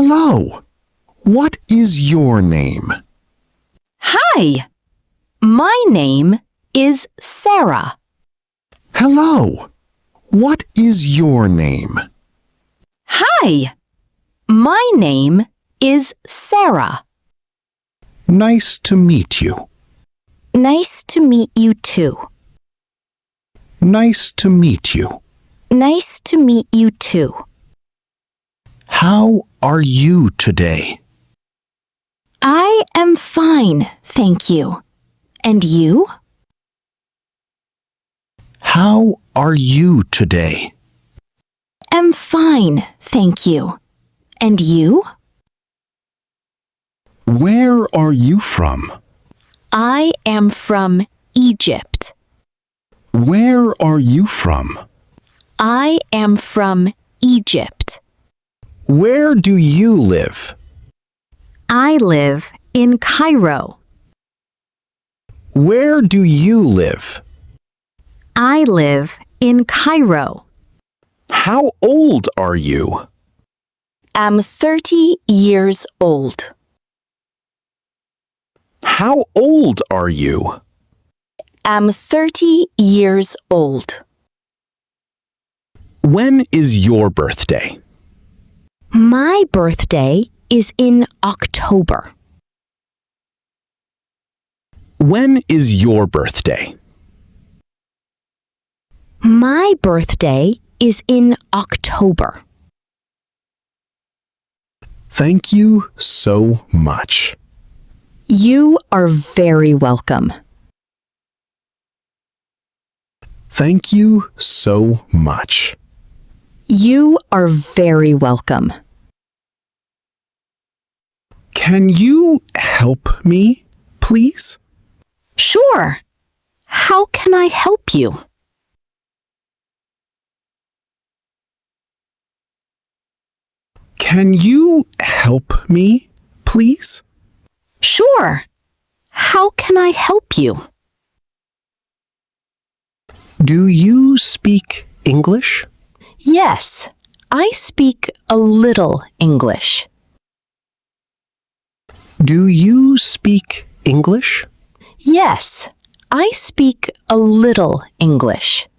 Hello. What is your name? Hi. My name is Sara. Hello. What is your name? Hi. My name is Sara. Nice to meet you. Nice to meet you too. Nice to meet you. Nice to meet you too. How are you today? I am fine, thank you. And you? How are you today? Am fine, thank you. And you? Where are you from? I am from Egypt. Where are you from? I am from Egypt. Where do you live? I live in Cairo. Where do you live? I live in Cairo. How old are you? Am 30 years old. How old are you? Am 30 years old. When is your birthday? My birthday is in October. When is your birthday? My birthday is in October. Thank you so much. You are very welcome. Thank you so much. You are very welcome. Can you help me, please? Sure. How can I help you? Can you help me, please? Sure. How can I help you? Do you speak English? Yes, I speak a little English. Do you speak English? Yes, I speak a little English.